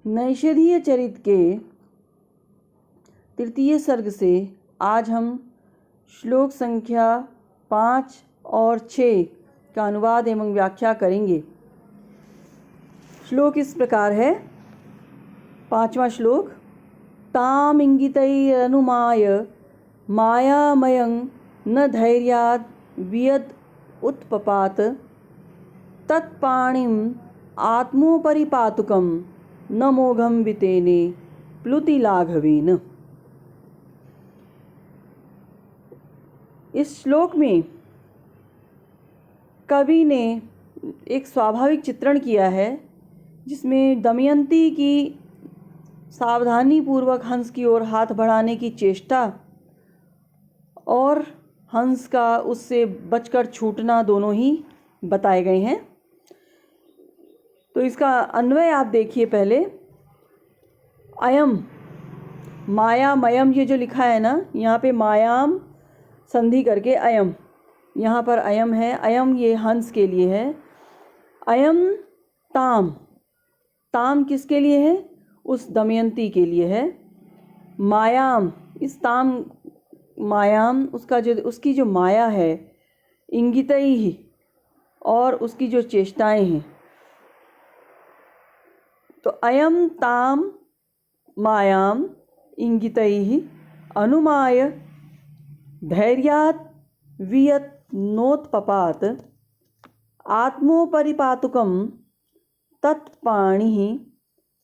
नैषधीय चरित के तृतीय सर्ग से आज हम श्लोक संख्या 5 और 6 का अनुवाद एवं व्याख्या करेंगे। श्लोक इस प्रकार है। 5वां श्लोक। तामिंगितैरनुमाय मायामयं न धैर्याद् वियद् उत्पपात तत्पाणिम् आत्मोपरिपातुकं न मोघं वितेने प्लुतिलाघवेन। इस श्लोक में कवि ने एक स्वाभाविक चित्रण किया है, जिसमें दमयंती की सावधानी पूर्वक हंस की ओर हाथ बढ़ाने की चेष्टा और हंस का उससे बचकर छूटना दोनों ही बताए गए हैं। तो इसका अन्वय आप देखिए पहले। अयम मायामयम, ये जो लिखा है ना, यहाँ पे मायाम संधि करके अयम, यहाँ पर अयम है। अयम ये हंस के लिए है। अयम ताम, ताम किसके लिए है? उस दमयंती के लिए है। मायाम, इस ताम मायाम, उसकी जो माया है, इंगितैः, और उसकी जो चेष्टाएं हैं। तो अयम ताम मायाम इंगितैः अनुमाय धैर्यात् वियत् नोत्पपात आत्मोपरिपातुकं तत्पाणिः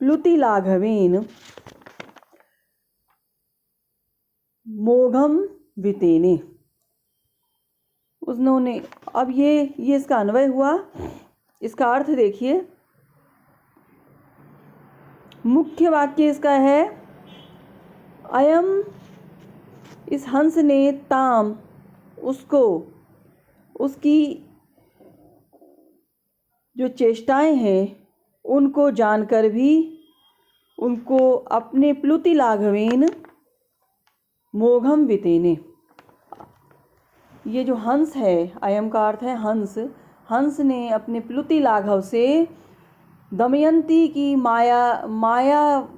प्लुतिलाघवेन मोघम वितेने। उन्होंने, अब ये इसका अन्वय हुआ। इसका अर्थ देखिए। मुख्य वाक्य इसका है, अयम, इस हंस ने ताम, उसको, उसकी जो चेष्टाएं हैं उनको जानकर भी उनको अपने प्लुतिलाघवेन मोघम वितेने। ये जो हंस है, अयम का अर्थ है हंस। हंस ने अपने प्लुतिलाघव से दमयंती की माया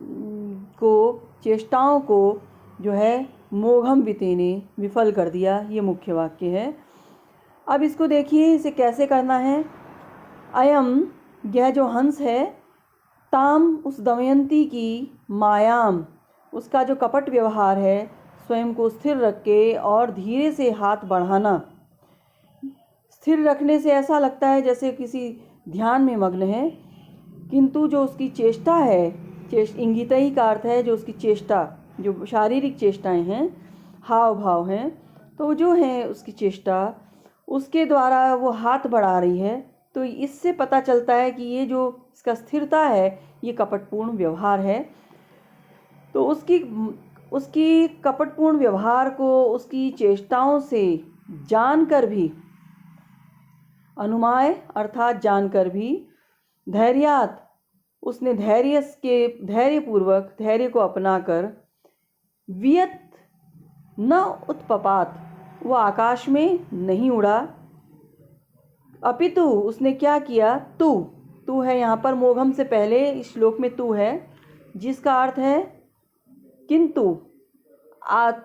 को, चेष्टाओं को जो है मोघम वितेने, विफल कर दिया। ये मुख्य वाक्य है। अब इसको देखिए, इसे कैसे करना है। अयम, यह जो हंस है, ताम, उस दमयंती की, मायाम, उसका जो कपट व्यवहार है, स्वयं को स्थिर रख के और धीरे से हाथ बढ़ाना। स्थिर रखने से ऐसा लगता है जैसे किसी ध्यान में मग्न है, किंतु जो उसकी चेष्टा है, इंगितई का अर्थ है जो उसकी चेष्टा, जो शारीरिक चेष्टाएं हैं, हाव भाव हैं, तो जो है उसकी चेष्टा, उसके द्वारा वो हाथ बढ़ा रही है। तो इससे पता चलता है कि ये जो इसका स्थिरता है, ये कपटपूर्ण व्यवहार है। तो उसकी कपटपूर्ण व्यवहार को उसकी चेष्टाओं से जानकर भी, अनुमाय अर्थात जानकर भी, धैर्यात्, उसने धैर्यपूर्वक, धैर्य को अपनाकर, वियत न उत्पपात, वो आकाश में नहीं उड़ा, अपितु उसने क्या किया, तू है यहाँ पर मोघम से पहले इस श्लोक में तू है, जिसका अर्थ है किंतु,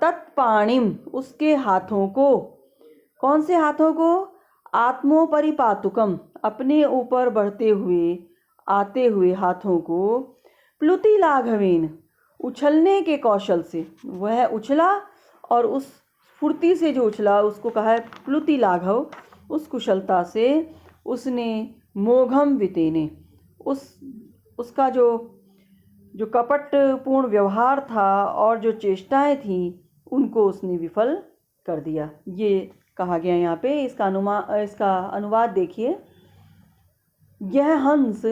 तत्पाणिम, उसके हाथों को, कौन से हाथों को? आत्मोपरिपातुकम, अपने ऊपर बढ़ते हुए, आते हुए हाथों को, प्लुतिलाघवेन, उछलने के कौशल से। वह उछला और उस फुर्ती से जो उछला उसको कहा है प्लुतिलाघव। उस कुशलता से उसने मोघम वितेने, उसका जो कपटपूर्ण व्यवहार था और जो चेष्टाएं थीं, उनको उसने विफल कर दिया। ये कहा गया यहाँ पे। इसका अनुवाद देखिए। यह हंस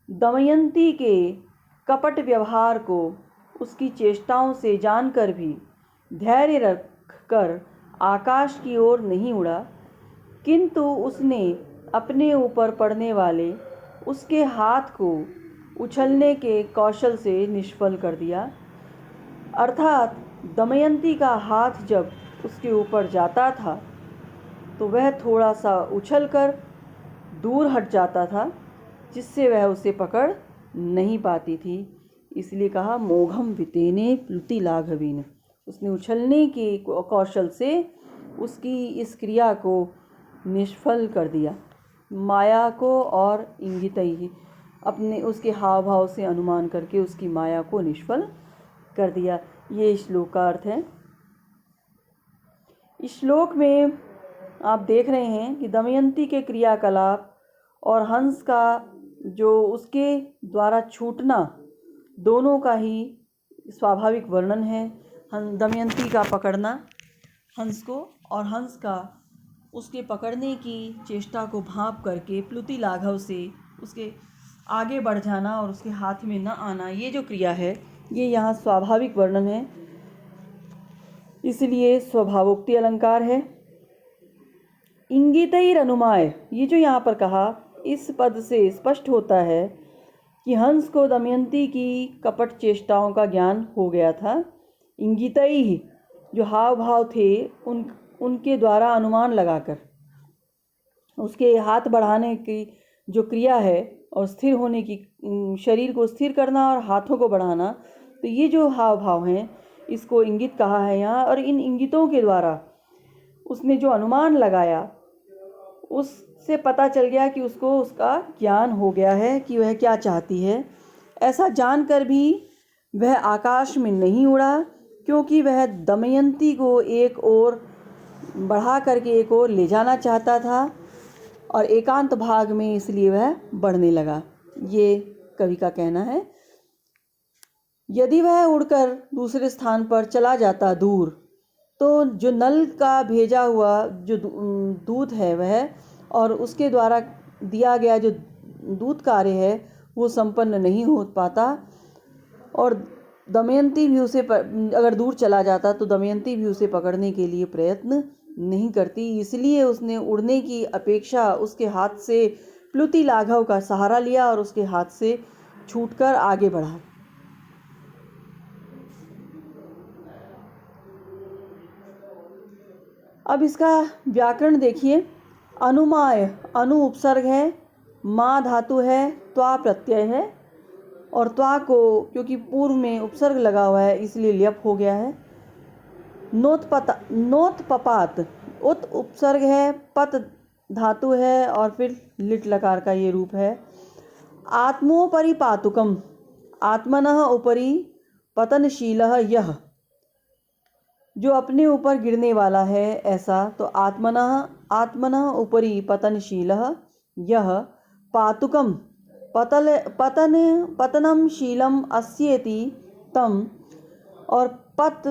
दमयंती के कपट व्यवहार को, उसकी चेष्टाओं से जानकर भी धैर्य रखकर आकाश की ओर नहीं उड़ा, किंतु उसने अपने ऊपर पड़ने वाले उसके हाथ को उछलने के कौशल से निष्फल कर दिया। अर्थात दमयंती का हाथ जब उसके ऊपर जाता था तो वह थोड़ा सा उछलकर दूर हट जाता था, जिससे वह उसे पकड़ नहीं पाती थी। इसलिए कहा मोघम वितेने प्लुति लाघवेन। उसने उछलने के कौशल से उसकी इस क्रिया को निष्फल कर दिया। माया को और इंगितई अपने उसके हाव भाव से अनुमान करके उसकी माया को निष्फल कर दिया। ये श्लोक का अर्थ है। इस श्लोक में आप देख रहे हैं कि दमयंती के क्रियाकलाप और हंस का जो उसके द्वारा छूटना, दोनों का ही स्वाभाविक वर्णन है। दमयंती का पकड़ना हंस को और हंस का उसके पकड़ने की चेष्टा को भांप करके प्लुति लाघव से उसके आगे बढ़ जाना और उसके हाथ में न आना, ये जो क्रिया है ये यहाँ स्वाभाविक वर्णन है, इसलिए स्वभावोक्ति अलंकार है। इंगितैर अनुमाय, ये जो यहाँ पर कहा, इस पद से स्पष्ट होता है कि हंस को दमयंती की कपट चेष्टाओं का ज्ञान हो गया था। इंगितई जो हाव भाव थे उनके द्वारा अनुमान लगाकर उसके हाथ बढ़ाने की जो क्रिया है और स्थिर होने की, शरीर को स्थिर करना और हाथों को बढ़ाना, तो ये जो हाव भाव हैं इसको इंगित कहा है यहाँ। और इन इंगितों के द्वारा उसने जो अनुमान लगाया उससे पता चल गया कि उसको उसका ज्ञान हो गया है कि वह क्या चाहती है। ऐसा जानकर भी वह आकाश में नहीं उड़ा, क्योंकि वह दमयंती को एक ओर बढ़ा करके एक ओर ले जाना चाहता था और एकांत भाग में, इसलिए वह बढ़ने लगा। ये कवि का कहना है। यदि वह उड़कर दूसरे स्थान पर चला जाता दूर, तो जो नल का भेजा हुआ जो दूत है वह और उसके द्वारा दिया गया जो दूत कार्य है वो संपन्न नहीं हो पाता, और दमयंती भी उसे अगर दूर चला जाता तो दमयंती भी उसे पकड़ने के लिए प्रयत्न नहीं करती। इसलिए उसने उड़ने की अपेक्षा उसके हाथ से प्लुति लाघव का सहारा लिया और उसके हाथ से छूटकर आगे बढ़ा। अब इसका व्याकरण देखिए। अनुमाय, अनु उपसर्ग है, मा धातु है, त्वा प्रत्यय है, और त्वा को क्योंकि पूर्व में उपसर्ग लगा हुआ है इसलिए ल्यप हो गया है। नोत्पपात, उत उपसर्ग है, पत धातु है और फिर लिट लकार का ये रूप है। आत्मोपरि पातुकम, आत्मनः उपरि पतनशीलः यह, जो अपने ऊपर गिरने वाला है ऐसा, तो आत्मनः उपरि पतनशीलः यह। पातुकम, पतनम शीलम अस्येति तम, और पत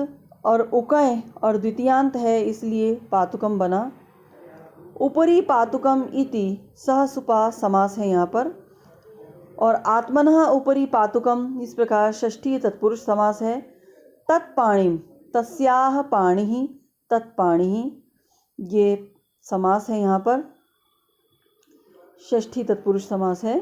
और उकय और द्वितीयांत है इसलिए पातुकम बना। उपरि पातुकम इति सहसुपा समास है यहाँ पर, और आत्मनः उपरि पातुकम इस प्रकार षष्ठी तत्पुरुष समास है। तत्पाणिम, तस्याह पाणिः, तत्पाणिः ये समास है यहाँ पर, षष्ठी तत्पुरुष समास है।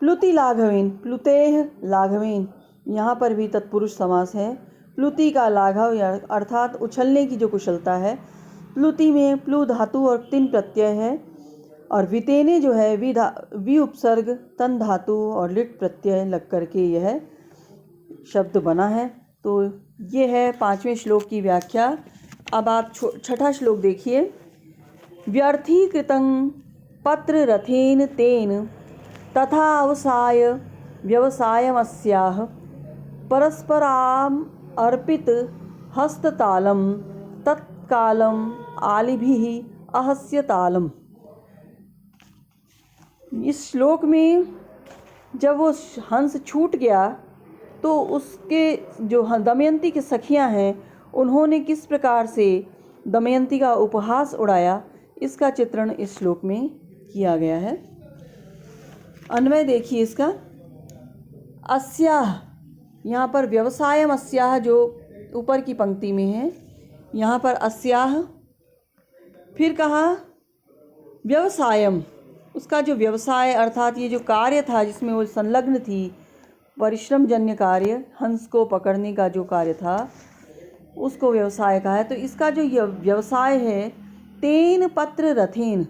प्लुति लाघवेन, प्लुतेह लाघवेन यहाँ पर भी तत्पुरुष समास है। प्लुति का लाघव अर्थात उछलने की जो कुशलता है। प्लुति में प्लु धातु और तिन प्रत्यय है, और वितेने जो है वि उपसर्ग तन धातु और लिट प्रत्यय लग करके यह शब्द बना है। तो ये है 5वें श्लोक की व्याख्या। अब आप छठा श्लोक देखिए। व्यर्थीकृतं पत्र रथेन तेन तथा अवसाय व्यवसायमस्याः परस्पराम अर्पित हस्ततालम तत्कालम आलिभिः अहस्य तालम। इस श्लोक में जब वो हंस छूट गया तो उसके जो दमयंती की सखियां हैं उन्होंने किस प्रकार से दमयंती का उपहास उड़ाया, इसका चित्रण इस श्लोक में किया गया है। अन्वय देखिए इसका। अस्याह, यहाँ पर व्यवसायम अस्याह जो ऊपर की पंक्ति में है, यहाँ पर अस्याह, फिर कहा व्यवसायम, उसका जो व्यवसाय अर्थात ये जो कार्य था जिसमें वो संलग्न थी, परिश्रम जन्य कार्य, हंस को पकड़ने का जो कार्य था उसको व्यवसाय कहा है। तो इसका जो व्यवसाय है, तेन पत्र रथेन,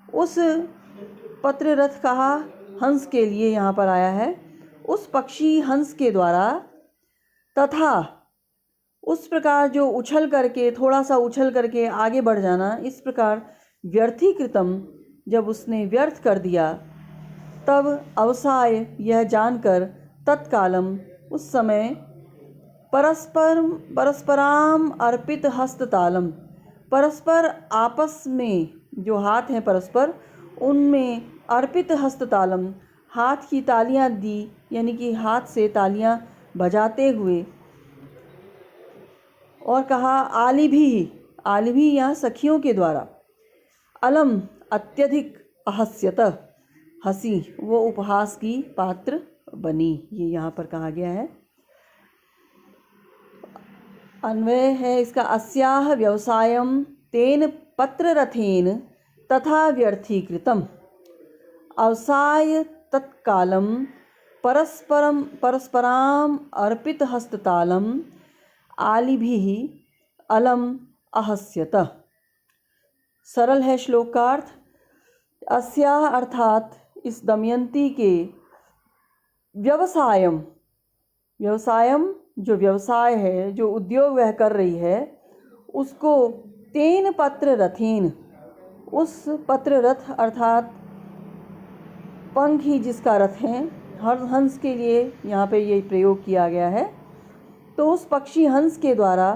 उस पत्र रथ कहा हंस के लिए यहाँ पर आया है। उस पक्षी हंस के द्वारा तथा उस प्रकार जो उछल करके थोड़ा सा उछल करके आगे बढ़ जाना, इस प्रकार व्यर्थीकृतम जब उसने व्यर्थ कर दिया, तब अवसाय यह जानकर तत्कालम उस समय परस्पराम अर्पित हस्ततालम परस्पर आपस में जो हाथ हैं परस्पर उनमें अर्पित हस्ततालम हाथ की तालियां दी, यानी कि हाथ से तालियां बजाते हुए, और कहा आलिभी यहाँ सखियों के द्वारा, अलम अत्यधिक अहस्यत हंसी, वो उपहास की पात्र बनी। ये यहाँ पर कहा गया है। अन्वय है इसका, अस्याह व्यवसायम तेन पत्ररथेन तथा व्यर्थीकृतम अवसाय तत्कालम परस्पराम अर्पित हस्ततालम आलिभिः अलम अहस्यत। सरल है श्लोक का अर्थ। अस्याह अर्थात इस दमयंती के व्यवसायम जो व्यवसाय है, जो उद्योग वह कर रही है, उसको तेन पत्र रथेन, उस पत्र रथ अर्थात पंख ही जिसका रथ है, हर हंस के लिए यहाँ पे ये प्रयोग किया गया है। तो उस पक्षी हंस के द्वारा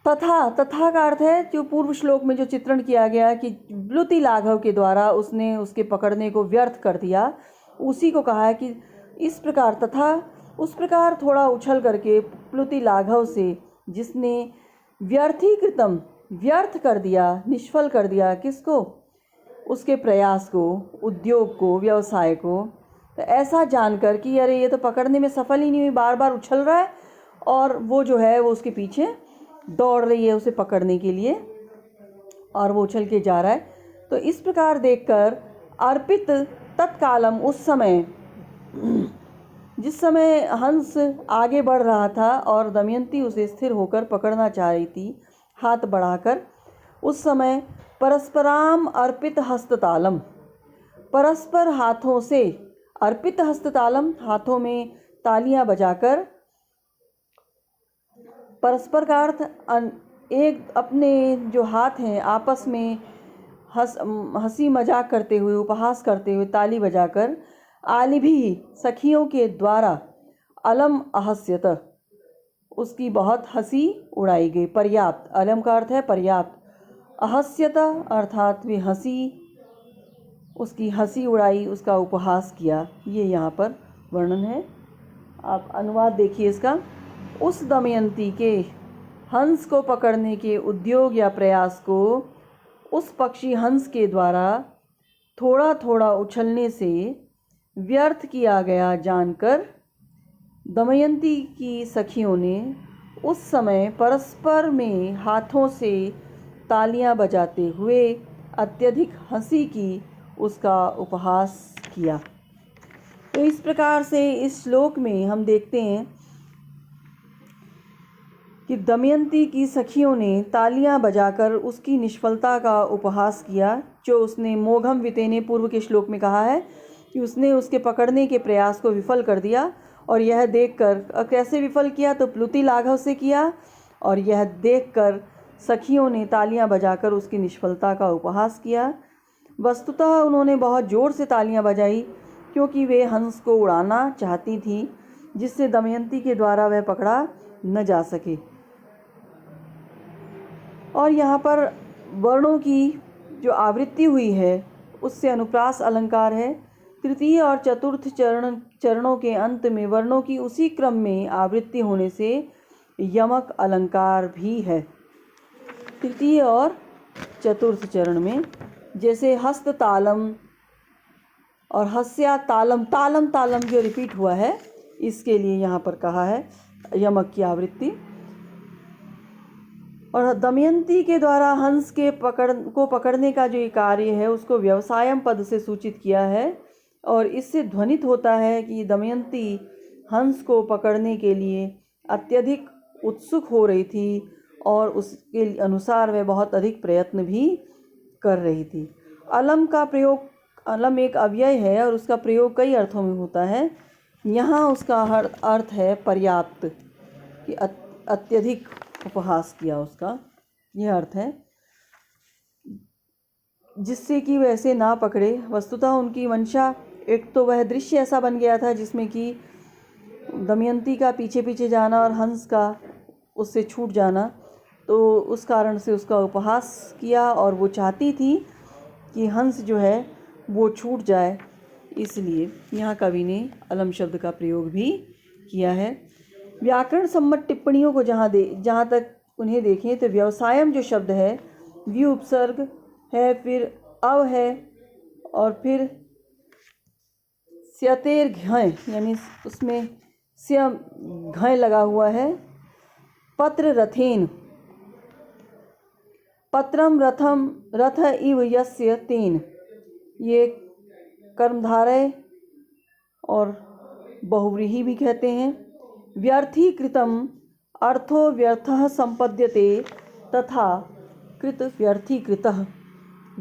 तथा का अर्थ है जो पूर्व श्लोक में जो चित्रण किया गया कि प्लुति लाघव के द्वारा उसने उसके पकड़ने को व्यर्थ कर दिया, उसी को कहा है कि इस प्रकार तथा उस प्रकार थोड़ा उछल करके प्लुति लाघव से जिसने व्यर्थीकृतम व्यर्थ कर दिया, निष्फल कर दिया, किसको? उसके प्रयास को, उद्योग को, व्यवसाय को। तो ऐसा जानकर कि अरे ये तो पकड़ने में सफल ही नहीं हुई, बार बार उछल रहा है और वो जो है वो उसके पीछे दौड़ रही है उसे पकड़ने के लिए, और वो उछल के जा रहा है। तो इस प्रकार देखकर अर्पित तत्कालम, उस समय जिस समय हंस आगे बढ़ रहा था और दमयंती उसे स्थिर होकर पकड़ना चाह रही थी हाथ बढ़ाकर, उस समय परस्पराम अर्पित हस्ततालम, परस्पर हाथों से अर्पित हस्ततालम, हाथों में तालियां बजाकर, परस्पर का अर्थ एक अपने जो हाथ हैं आपस में हंसी मजाक करते हुए, उपहास करते हुए, ताली बजाकर, आलिभी सखियों के द्वारा, अलम अहस्यत उसकी बहुत हंसी उड़ाई गई। पर्याप्त, अलम का अर्थ है पर्याप्त, अहस्यत अर्थात वे हंसी, उसकी हंसी उड़ाई, उसका उपहास किया। ये यहाँ पर वर्णन है। आप अनुवाद देखिए इसका। उस दमयंती के हंस को पकड़ने के उद्योग या प्रयास को उस पक्षी हंस के द्वारा थोड़ा थोड़ा उछलने से व्यर्थ किया गया जानकर दमयंती की सखियों ने उस समय परस्पर में हाथों से तालियां बजाते हुए अत्यधिक हंसी की, उसका उपहास किया। तो इस प्रकार से इस श्लोक में हम देखते हैं कि दमयंती की सखियों ने तालियां बजाकर उसकी निष्फलता का उपहास किया, जो उसने मोघम वितेने पूर्व के श्लोक में कहा है कि उसने उसके पकड़ने के प्रयास को विफल कर दिया। और यह देखकर, कैसे विफल किया? तो प्लुति लाघव से किया, और यह देखकर सखियों ने तालियां बजाकर उसकी निष्फलता का उपहास किया। वस्तुतः उन्होंने बहुत ज़ोर से तालियां बजाई क्योंकि वे हंस को उड़ाना चाहती थीं, जिससे दमयंती के द्वारा वह पकड़ा न जा सके। और यहाँ पर वर्णों की जो आवृत्ति हुई है उससे अनुप्रास अलंकार है। तृतीय और चतुर्थ चरणों के अंत में वर्णों की उसी क्रम में आवृत्ति होने से यमक अलंकार भी है। तृतीय और चतुर्थ चरण में जैसे हस्त तालम और हस्या तालम, तालम तालम जो रिपीट हुआ है, इसके लिए यहाँ पर कहा है यमक की आवृत्ति। और दमयंती के द्वारा हंस के पकड़ने का जो ये कार्य है उसको व्यवसायम पद से सूचित किया है, और इससे ध्वनित होता है कि दमयंती हंस को पकड़ने के लिए अत्यधिक उत्सुक हो रही थी और उसके अनुसार वह बहुत अधिक प्रयत्न भी कर रही थी। अलम का प्रयोग अलम एक अव्यय है और उसका प्रयोग कई अर्थों में होता है। यहाँ उसका अर्थ है पर्याप्त, कि अत्यधिक उपहास किया उसका, यह अर्थ है, जिससे कि वैसे ना पकड़े। वस्तुतः उनकी मंशा, एक तो वह दृश्य ऐसा बन गया था जिसमें कि दमयंती का पीछे पीछे जाना और हंस का उससे छूट जाना, तो उस कारण से उसका उपहास किया और वो चाहती थी कि हंस जो है वो छूट जाए, इसलिए यहाँ कवि ने अलम शब्द का प्रयोग भी किया है। व्याकरण सम्मत टिप्पणियों को जहाँ तक उन्हें देखें तो व्यवसायम जो शब्द है व्यू उपसर्ग है, फिर अव है और फिर स्यतेर घय, यानी उसमें स्य घय लगा हुआ है। पत्र रथेन, पत्रम रथम रथ इव यस्य तेन, ये कर्मधारय और बहुव्रीहि भी कहते हैं। व्यर्थीकृतम अर्थो व्यर्थः संपद्यते तथा कृत व्यर्थीकृतः,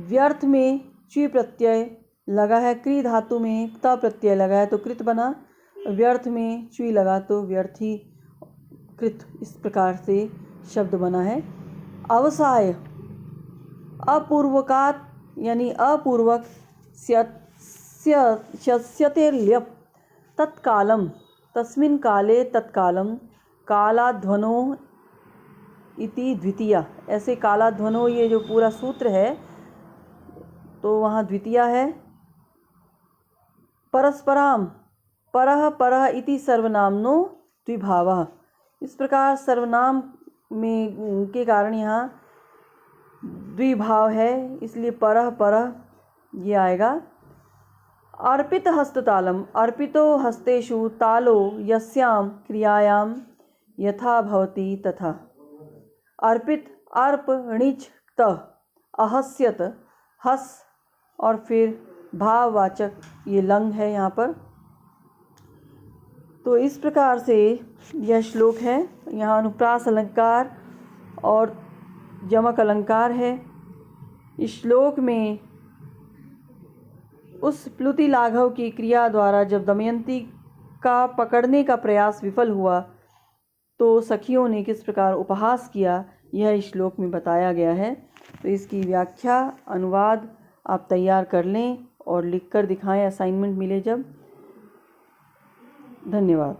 व्यर्थ में च्वी प्रत्यय लगा है, क्री धातु में त प्रत्यय लगा है तो कृत बना, व्यर्थ में च्वी लगा तो व्यर्थी कृत, इस प्रकार से शब्द बना है। अवसाय अपूर्वकात, यानी अपूर्वक, स्यतेर्ल्यप तत्कालम, तस्मिन् काले तत्कालम, कालाध्वनो इति द्वितीया, ऐसे कालाध्वनो ये जो पूरा सूत्र है तो वहाँ द्वितीया है। परस्पराम परः परः इति सर्वनामनो द्विभावः, इस प्रकार सर्वनाम में के कारण यहाँ द्विभाव है, इसलिए परः परः ये आएगा। अर्पित हस्ततालम, अर्पितो हस्तेषु तालो यस्यां क्रियायां यथा भवति तथा। अर्पित अर्प णिच त अहस्यत, हस और फिर भाववाचक ये लंग है यहाँ पर। तो इस प्रकार से यह श्लोक है। यहाँ अनुप्रास अलंकार और यमक अलंकार है। इस श्लोक में उस प्लुति लाघव की क्रिया द्वारा जब दमयंती का पकड़ने का प्रयास विफल हुआ तो सखियों ने किस प्रकार उपहास किया, यह इस श्लोक में बताया गया है। तो इसकी व्याख्या अनुवाद आप तैयार कर लें और लिखकर दिखाएं, असाइनमेंट मिले जब। धन्यवाद।